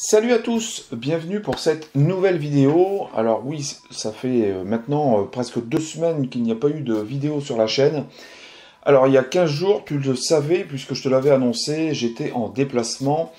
Salut à tous, bienvenue pour cette nouvelle vidéo. Alors oui, ça fait maintenant presque 2 semaines qu'il n'y a pas eu de vidéo sur la chaîne. Alors il y a 15 jours, tu le savais puisque je te l'avais annoncé, j'étais en déplacement.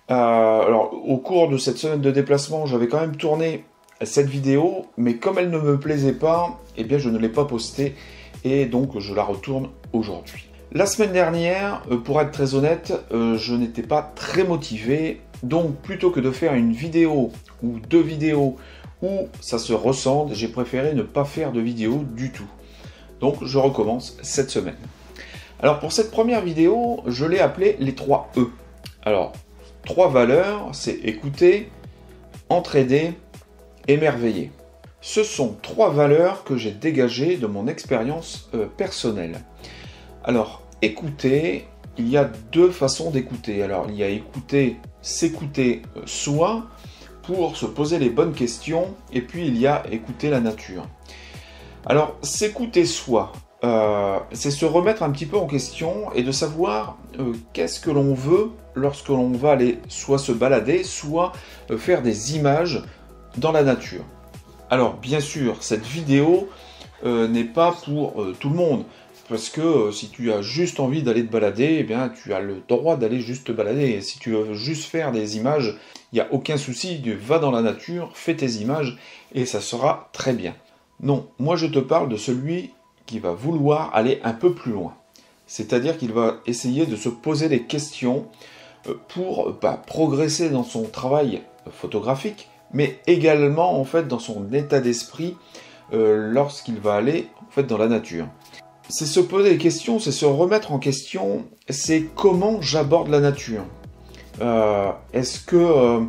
Alors au cours de cette semaine de déplacement, j'avais quand même tourné cette vidéo, mais comme elle ne me plaisait pas, eh bien je ne l'ai pas postée et donc je la retourne aujourd'hui. La semaine dernière, pour être très honnête, je n'étais pas très motivé. Donc plutôt que de faire une vidéo ou 2 vidéos où ça se ressente, j'ai préféré ne pas faire de vidéo du tout. Donc je recommence cette semaine. Alors pour cette première vidéo, je l'ai appelée les 3 E. Alors 3 valeurs, c'est écouter, entraider, émerveiller. Ce sont 3 valeurs que j'ai dégagées de mon expérience personnelle. Alors écouter, il y a 2 façons d'écouter. Alors il y a écouter, s'écouter soi pour se poser les bonnes questions, et puis il y a écouter la nature. Alors s'écouter soi, c'est se remettre un petit peu en question et de savoir qu'est-ce que l'on veut lorsque l'on va aller soit se balader, soit faire des images dans la nature. Alors bien sûr, cette vidéo n'est pas pour tout le monde. Parce que si tu as juste envie d'aller te balader, eh bien, tu as le droit d'aller juste te balader. Et si tu veux juste faire des images, il n'y a aucun souci, va dans la nature, fais tes images, et ça sera très bien. Non, moi je te parle de celui qui va vouloir aller un peu plus loin. C'est-à-dire qu'il va essayer de se poser des questions pour progresser dans son travail photographique, mais également en fait dans son état d'esprit lorsqu'il va aller en fait dans la nature. C'est se poser des questions, c'est se remettre en question, c'est comment j'aborde la nature. Est-ce que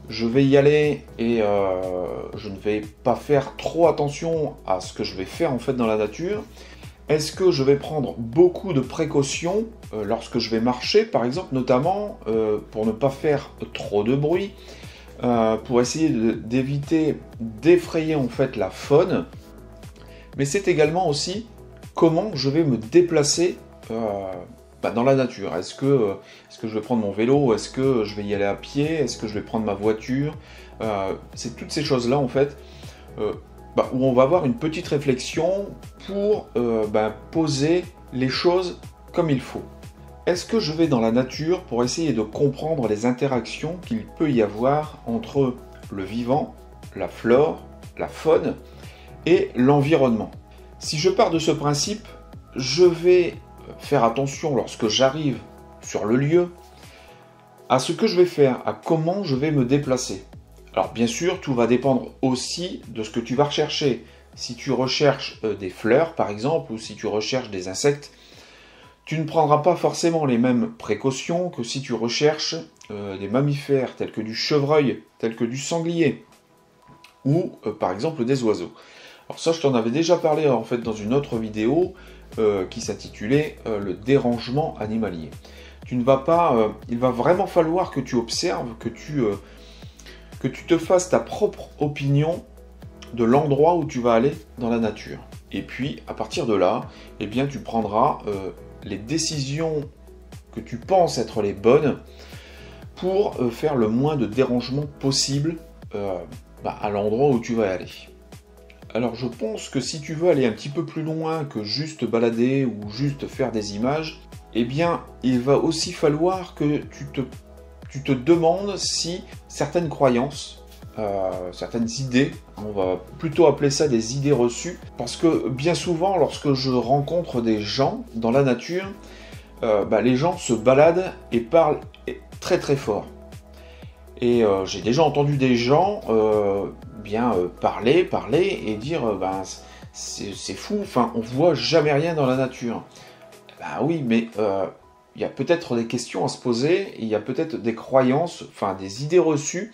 je vais y aller et je ne vais pas faire trop attention à ce que je vais faire en fait dans la nature? Est-ce que je vais prendre beaucoup de précautions lorsque je vais marcher, par exemple, notamment pour ne pas faire trop de bruit, pour essayer d'éviter d'effrayer en fait la faune, mais c'est également aussi comment je vais me déplacer dans la nature. Est-ce que je vais prendre mon vélo? Est-ce que je vais y aller à pied? Est-ce que je vais prendre ma voiture? C'est toutes ces choses-là, en fait, où on va avoir une petite réflexion pour poser les choses comme il faut. Est-ce que je vais dans la nature pour essayer de comprendre les interactions qu'il peut y avoir entre le vivant, la flore, la faune et l'environnement? Si je pars de ce principe, je vais faire attention lorsque j'arrive sur le lieu à ce que je vais faire, à comment je vais me déplacer. Alors bien sûr, tout va dépendre aussi de ce que tu vas rechercher. Si tu recherches des fleurs par exemple, ou si tu recherches des insectes, tu ne prendras pas forcément les mêmes précautions que si tu recherches des mammifères tels que du chevreuil, tels que du sanglier, ou par exemple des oiseaux. Alors ça, je t'en avais déjà parlé en fait dans une autre vidéo qui s'intitulait le dérangement animalier. Tu ne vas pas, il va vraiment falloir que tu observes, que tu te fasses ta propre opinion de l'endroit où tu vas aller dans la nature. Et puis à partir de là, eh bien tu prendras les décisions que tu penses être les bonnes pour faire le moins de dérangement possible à l'endroit où tu vas aller. Alors je pense que si tu veux aller un petit peu plus loin que juste balader ou juste faire des images, eh bien il va aussi falloir que tu te demandes si certaines croyances, certaines idées, on va plutôt appeler ça des idées reçues, parce que bien souvent lorsque je rencontre des gens dans la nature, les gens se baladent et parlent très très fort. Et j'ai déjà entendu des gens parler et dire c'est fou, enfin on voit jamais rien dans la nature. Oui, mais il y a peut-être des questions à se poser, il y a peut-être des croyances, enfin des idées reçues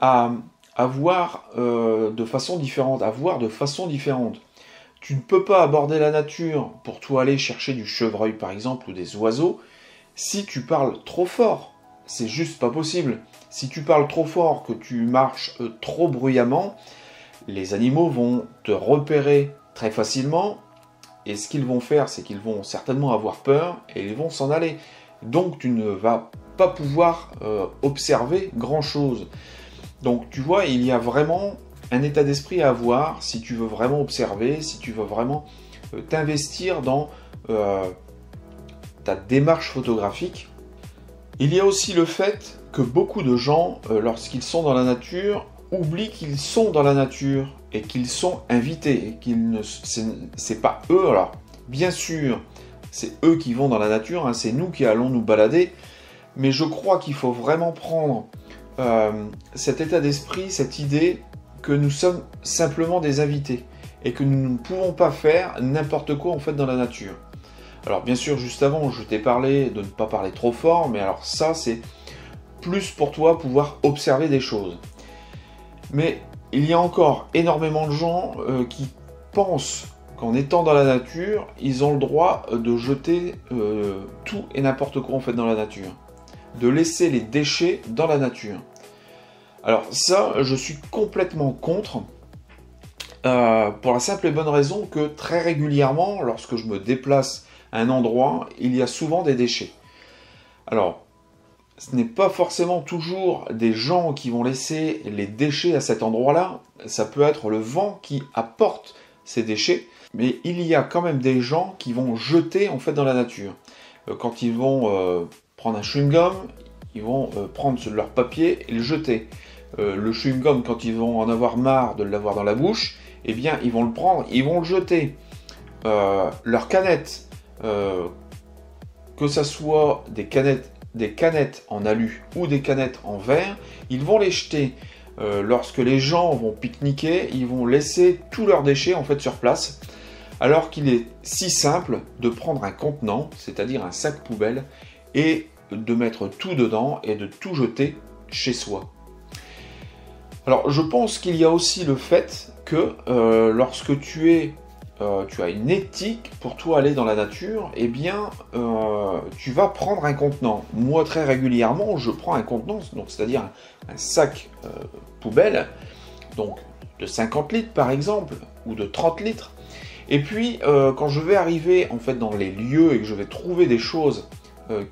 à voir de façon différente, Tu ne peux pas aborder la nature pour toi aller chercher du chevreuil par exemple ou des oiseaux si tu parles trop fort. C'est juste pas possible. Si tu parles trop fort, que tu marches trop bruyamment, les animaux vont te repérer très facilement. Et ce qu'ils vont faire, c'est qu'ils vont certainement avoir peur et ils vont s'en aller. Donc tu ne vas pas pouvoir observer grand-chose. Donc tu vois, il y a vraiment un état d'esprit à avoir si tu veux vraiment observer, si tu veux vraiment t'investir dans ta démarche photographique. Il y a aussi le fait que beaucoup de gens, lorsqu'ils sont dans la nature, oublient qu'ils sont dans la nature et qu'ils sont invités, et qu'ils ne, c'est pas eux. Alors, bien sûr, c'est eux qui vont dans la nature, hein, c'est nous qui allons nous balader, mais je crois qu'il faut vraiment prendre cet état d'esprit, cette idée que nous sommes simplement des invités et que nous ne pouvons pas faire n'importe quoi en fait dans la nature. Alors bien sûr, juste avant, je t'ai parlé de ne pas parler trop fort, mais alors ça, c'est plus pour toi pouvoir observer des choses. Mais il y a encore énormément de gens qui pensent qu'en étant dans la nature, ils ont le droit de jeter tout et n'importe quoi en fait dans la nature. De laisser les déchets dans la nature. Alors ça, je suis complètement contre. Pour la simple et bonne raison que très régulièrement, lorsque je me déplace à un endroit, il y a souvent des déchets. Alors, ce n'est pas forcément toujours des gens qui vont laisser les déchets à cet endroit-là. Ça peut être le vent qui apporte ces déchets, mais il y a quand même des gens qui vont jeter en fait dans la nature. Quand ils vont prendre un chewing-gum, ils vont prendre leur papier et le jeter. Le chewing-gum, quand ils vont en avoir marre de l'avoir dans la bouche, eh bien ils vont le prendre, ils vont le jeter. Leurs canettes, que ça soit des canettes en alu ou des canettes en verre, ils vont les jeter. Lorsque les gens vont pique-niquer, ils vont laisser tous leurs déchets en fait sur place, alors qu'il est si simple de prendre un contenant, c'est-à-dire un sac poubelle, et de mettre tout dedans et de tout jeter chez soi. Alors je pense qu'il y a aussi le fait que lorsque tu as une éthique pour toi aller dans la nature, eh bien tu vas prendre un contenant. Moi très régulièrement je prends un contenant, donc c'est-à-dire un sac poubelle, donc de 50 litres par exemple, ou de 30 litres. Et puis quand je vais arriver en fait dans les lieux et que je vais trouver des choses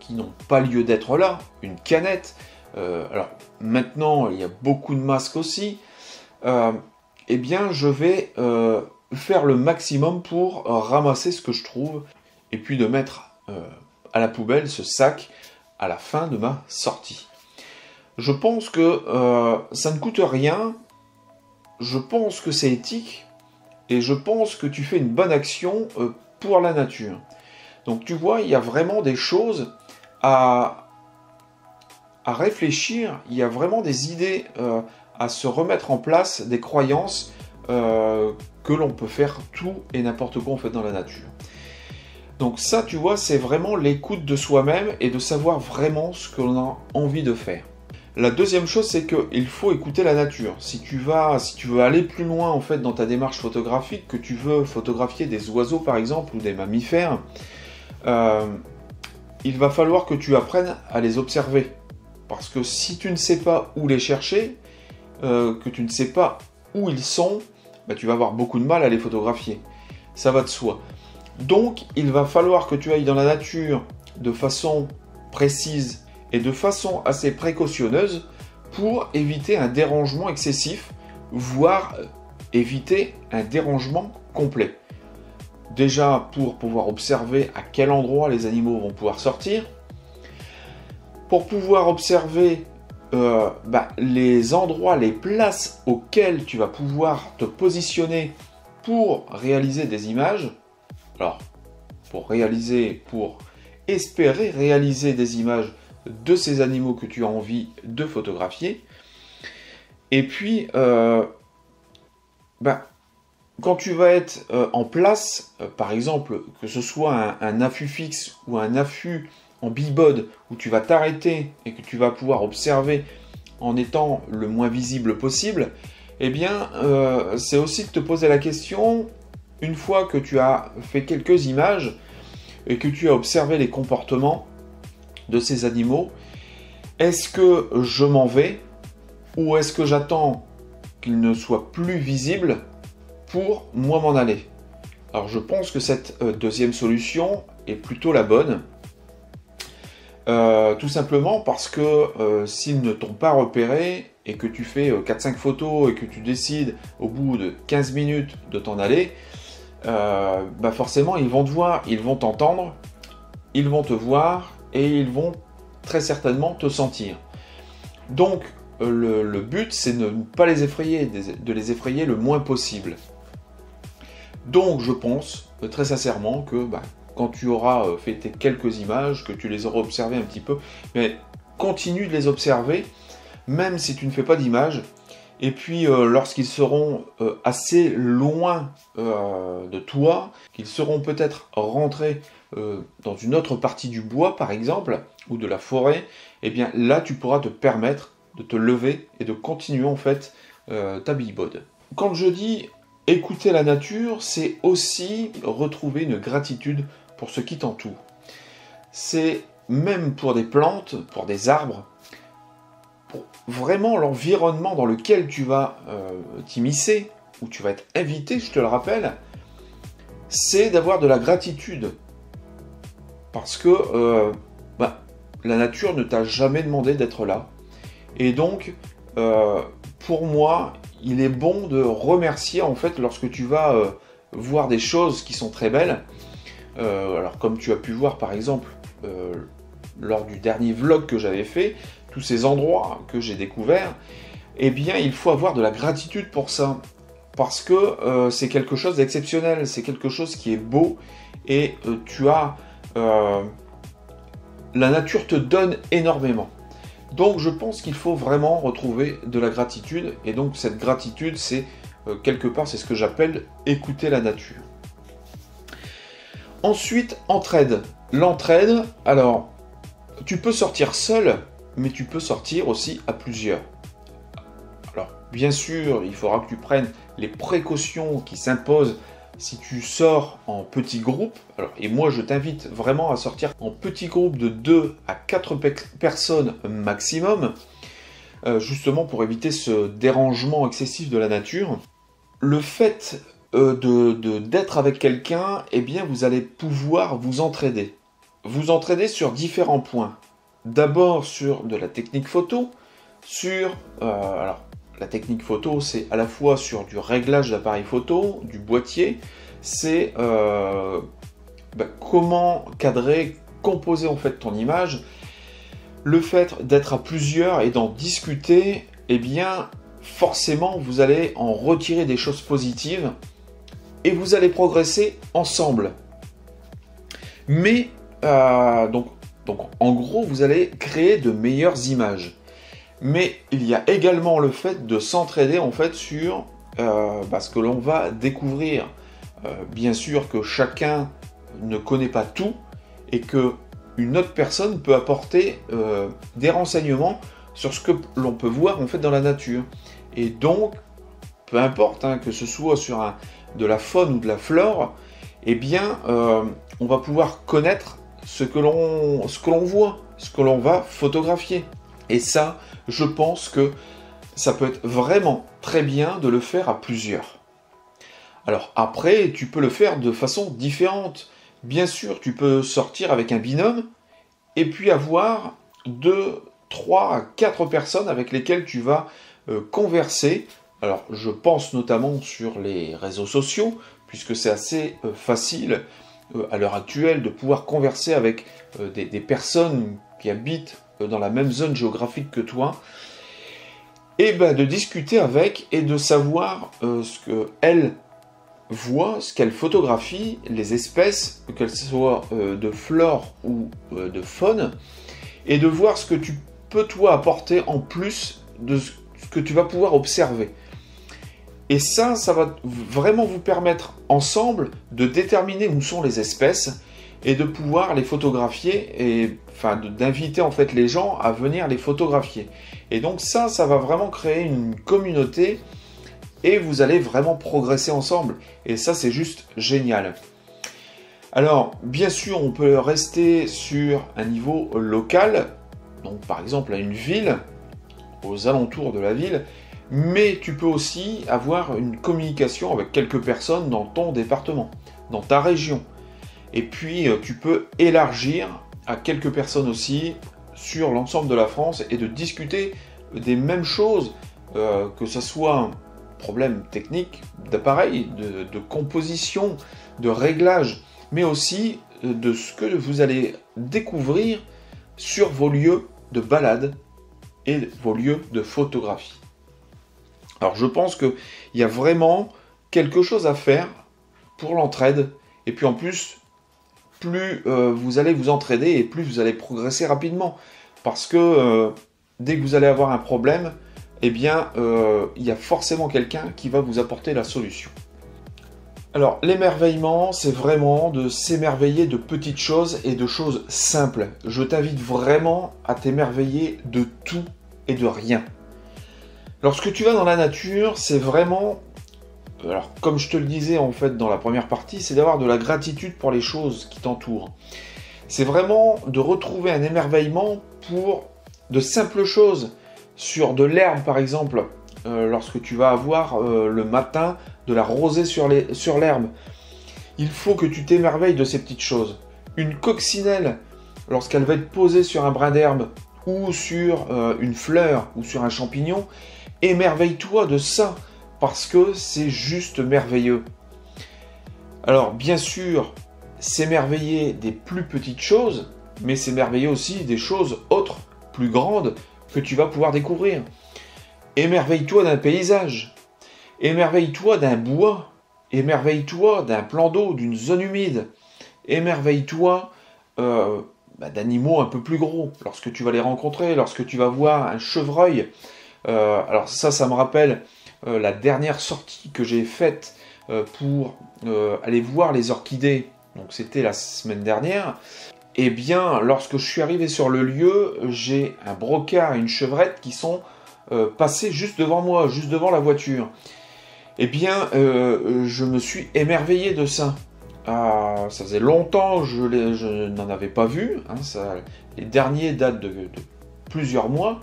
qui n'ont pas lieu d'être là, une canette, alors maintenant il y a beaucoup de masques aussi, eh bien je vais faire le maximum pour ramasser ce que je trouve et puis de mettre à la poubelle ce sac à la fin de ma sortie. Je pense que ça ne coûte rien, je pense que c'est éthique et je pense que tu fais une bonne action pour la nature. Donc tu vois, il y a vraiment des choses à réfléchir, il y a vraiment des idées à se remettre en place, des croyances que l'on peut faire tout et n'importe quoi en fait dans la nature. Donc ça, tu vois, c'est vraiment l'écoute de soi-même et de savoir vraiment ce que l'on a envie de faire. La deuxième chose, c'est qu'il faut écouter la nature. Si tu veux aller plus loin en fait dans ta démarche photographique, que tu veux photographier des oiseaux par exemple ou des mammifères, il va falloir que tu apprennes à les observer. Parce que si tu ne sais pas où les chercher, que tu ne sais pas où ils sont, bah, tu vas avoir beaucoup de mal à les photographier. Ça va de soi. Donc, il va falloir que tu ailles dans la nature de façon précise et de façon assez précautionneuse pour éviter un dérangement excessif, voire éviter un dérangement complet. Déjà, pour pouvoir observer à quel endroit les animaux vont pouvoir sortir, pour pouvoir observer les endroits, les places auxquelles tu vas pouvoir te positionner pour réaliser des images. Alors, pour espérer réaliser des images de ces animaux que tu as envie de photographier. Et puis, quand tu vas être en place, par exemple, que ce soit un affût fixe ou un affût en bibode, où tu vas t'arrêter et que tu vas pouvoir observer en étant le moins visible possible, eh bien, c'est aussi de te poser la question, une fois que tu as fait quelques images et que tu as observé les comportements de ces animaux, est-ce que je m'en vais ou est-ce que j'attends qu'ils ne soient plus visibles pour moi m'en aller? Alors je pense que cette deuxième solution est plutôt la bonne. Tout simplement parce que s'ils ne t'ont pas repéré et que tu fais 4-5 photos et que tu décides au bout de 15 minutes de t'en aller, bah forcément ils vont te voir, ils vont t'entendre, ils vont te voir et ils vont très certainement te sentir. Donc le but c'est de ne pas les effrayer, de les effrayer le moins possible. Donc je pense très sincèrement que quand tu auras fait tes quelques images, que tu les auras observées un petit peu, mais continue de les observer, même si tu ne fais pas d'images. Et puis lorsqu'ils seront assez loin de toi, qu'ils seront peut-être rentrés dans une autre partie du bois par exemple, ou de la forêt, et bien là tu pourras te permettre de te lever et de continuer en fait ta billboard. Quand je dis écouter la nature, c'est aussi retrouver une gratitude pour ce qui t'entoure. C'est même pour des plantes, pour des arbres, pour vraiment l'environnement dans lequel tu vas t'immiscer, où tu vas être invité, je te le rappelle, c'est d'avoir de la gratitude. Parce que la nature ne t'a jamais demandé d'être là. Et donc, pour moi, il est bon de remercier en fait lorsque tu vas voir des choses qui sont très belles. Alors comme tu as pu voir par exemple lors du dernier vlog que j'avais fait, tous ces endroits que j'ai découverts, eh bien il faut avoir de la gratitude pour ça. Parce que c'est quelque chose d'exceptionnel, c'est quelque chose qui est beau et la nature te donne énormément. Donc je pense qu'il faut vraiment retrouver de la gratitude, et donc cette gratitude c'est quelque part c'est ce que j'appelle écouter la nature. Ensuite, entraide. L'entraide, alors tu peux sortir seul, mais tu peux sortir aussi à plusieurs. Alors bien sûr, il faudra que tu prennes les précautions qui s'imposent si tu sors en petits groupes. Alors, et moi je t'invite vraiment à sortir en petits groupes de 2 à 4 personnes maximum, justement pour éviter ce dérangement excessif de la nature. Le fait d'être avec quelqu'un, eh bien vous allez pouvoir vous entraider. Vous entraider sur différents points. D'abord sur de la technique photo, alors la technique photo, c'est à la fois sur du réglage d'appareil photo, du boîtier, c'est comment cadrer, composer en fait ton image. Le fait d'être à plusieurs et d'en discuter, eh bien forcément vous allez en retirer des choses positives et vous allez progresser ensemble. Mais donc en gros vous allez créer de meilleures images. Mais il y a également le fait de s'entraider en fait sur ce que l'on va découvrir. Bien sûr que chacun ne connaît pas tout et que une autre personne peut apporter des renseignements sur ce que l'on peut voir en fait dans la nature. Et donc, peu importe que ce soit sur de la faune ou de la flore, eh bien, on va pouvoir connaître ce que l'on voit, ce que l'on va photographier. Et ça, je pense que ça peut être vraiment très bien de le faire à plusieurs. Alors après, tu peux le faire de façon différente. Bien sûr, tu peux sortir avec un binôme et puis avoir 2, 3, 4 personnes avec lesquelles tu vas converser. Alors, je pense notamment sur les réseaux sociaux, puisque c'est assez facile à l'heure actuelle de pouvoir converser avec des personnes qui habitent dans la même zone géographique que toi, et de discuter avec et de savoir ce qu'elles voient, ce qu'elles photographient, les espèces, qu'elles soient de flore ou de faune, et de voir ce que tu peux toi apporter en plus de ce que tu vas pouvoir observer. Et ça va vraiment vous permettre ensemble de déterminer où sont les espèces et de pouvoir les photographier et d'inviter en fait les gens à venir les photographier. Et donc ça va vraiment créer une communauté et vous allez vraiment progresser ensemble. Et ça, c'est juste génial. Alors, bien sûr, on peut rester sur un niveau local, donc par exemple à une ville, aux alentours de la ville, mais tu peux aussi avoir une communication avec quelques personnes dans ton département, dans ta région. Et puis, tu peux élargir à quelques personnes aussi sur l'ensemble de la France et de discuter des mêmes choses, que ce soit un problème technique, d'appareil, de composition, de réglage, mais aussi de ce que vous allez découvrir sur vos lieux de balade et vos lieux de photographie. Alors je pense qu'il y a vraiment quelque chose à faire pour l'entraide, et puis en plus, plus vous allez vous entraider et plus vous allez progresser rapidement. Parce que dès que vous allez avoir un problème, eh bien, il y a forcément quelqu'un qui va vous apporter la solution. Alors, l'émerveillement, c'est vraiment de s'émerveiller de petites choses et de choses simples. Je t'invite vraiment à t'émerveiller de tout et de rien. Lorsque tu vas dans la nature, c'est vraiment... Alors, comme je te le disais en fait dans la première partie, c'est d'avoir de la gratitude pour les choses qui t'entourent. C'est vraiment de retrouver un émerveillement pour de simples choses. Sur de l'herbe par exemple, lorsque tu vas avoir le matin de la rosée sur l'herbe. Il faut que tu t'émerveilles de ces petites choses. Une coccinelle, lorsqu'elle va être posée sur un brin d'herbe, ou sur une fleur, ou sur un champignon, émerveille-toi de ça, parce que c'est juste merveilleux. Alors bien sûr, s'émerveiller des plus petites choses, mais s'émerveiller aussi des choses autres, plus grandes, que tu vas pouvoir découvrir. Émerveille-toi d'un paysage, émerveille-toi d'un bois, émerveille-toi d'un plan d'eau, d'une zone humide, émerveille-toi d'animaux un peu plus gros, lorsque tu vas les rencontrer, lorsque tu vas voir un chevreuil. Alors ça me rappelle la dernière sortie que j'ai faite pour aller voir les orchidées, donc c'était la semaine dernière. Eh bien, lorsque je suis arrivé sur le lieu, j'ai un brocard et une chevrette qui sont passés juste devant moi, juste devant la voiture. Eh bien, je me suis émerveillé de ça. Ça faisait longtemps que je n'en avais pas vu. Hein, les derniers datent de plusieurs mois.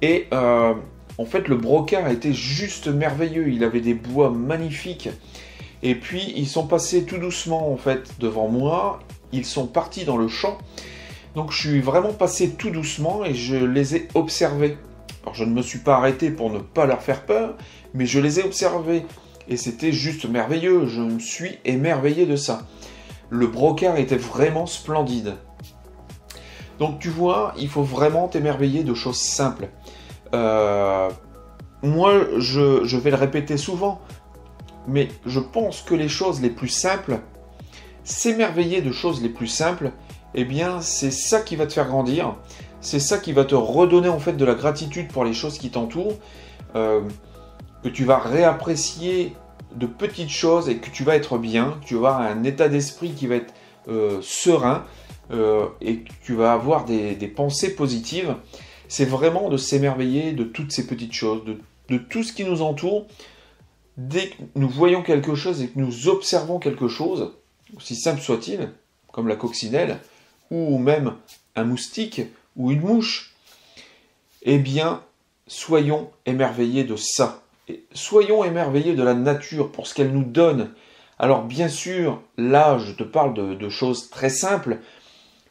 Et en fait, le brocard était juste merveilleux. Il avait des bois magnifiques. Et puis, ils sont passés tout doucement en fait devant moi. Ils sont partis dans le champ. Donc, je suis vraiment passé tout doucement et je les ai observés. Alors, je ne me suis pas arrêté pour ne pas leur faire peur, mais je les ai observés. Et c'était juste merveilleux. Je me suis émerveillé de ça. Le brocard était vraiment splendide. Donc, tu vois, il faut vraiment t'émerveiller de choses simples. Moi, je vais le répéter souvent, mais je pense que les choses les plus simples, s'émerveiller de choses les plus simples, eh bien, c'est ça qui va te faire grandir. C'est ça qui va te redonner en fait de la gratitude pour les choses qui t'entourent, que tu vas réapprécier de petites choses et que tu vas être bien, que tu vas avoir un état d'esprit qui va être serein et que tu vas avoir des pensées positives. C'est vraiment de s'émerveiller de toutes ces petites choses, de tout ce qui nous entoure. Dès que nous voyons quelque chose et que nous observons quelque chose, aussi simple soit-il, comme la coccinelle, ou même un moustique, ou une mouche, eh bien, soyons émerveillés de ça. Et soyons émerveillés de la nature pour ce qu'elle nous donne. Alors bien sûr, là, je te parle de choses très simples,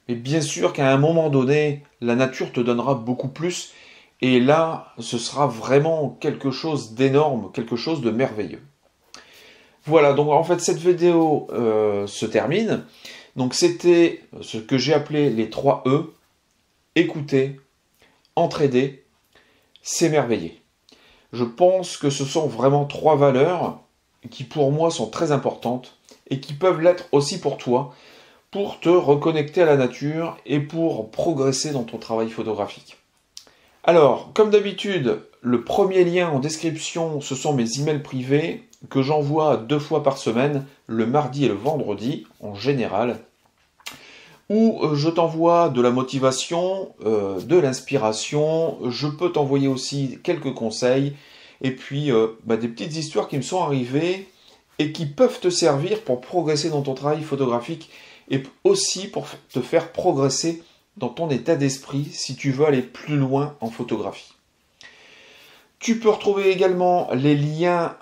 mais bien sûr qu'à un moment donné, la nature te donnera beaucoup plus, et là, ce sera vraiment quelque chose d'énorme, quelque chose de merveilleux. Voilà, donc en fait, cette vidéo se termine. Donc c'était ce que j'ai appelé les 3 E. Écouter, entraider, s'émerveiller. Je pense que ce sont vraiment 3 valeurs qui pour moi sont très importantes et qui peuvent l'être aussi pour toi, pour te reconnecter à la nature et pour progresser dans ton travail photographique. Alors, comme d'habitude, le premier lien en description, ce sont mes emails privés que j'envoie 2 fois par semaine, le mardi et le vendredi en général, où je t'envoie de la motivation, de l'inspiration, je peux t'envoyer aussi quelques conseils, et puis des petites histoires qui me sont arrivées et qui peuvent te servir pour progresser dans ton travail photographique et aussi pour te faire progresser dans ton état d'esprit si tu veux aller plus loin en photographie. Tu peux retrouver également les liens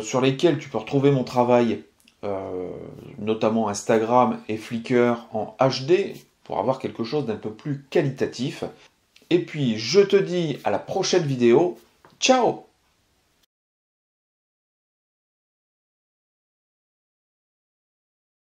sur lesquels tu peux retrouver mon travail, notamment Instagram et Flickr en HD, pour avoir quelque chose d'un peu plus qualitatif. Et puis je te dis à la prochaine vidéo. Ciao!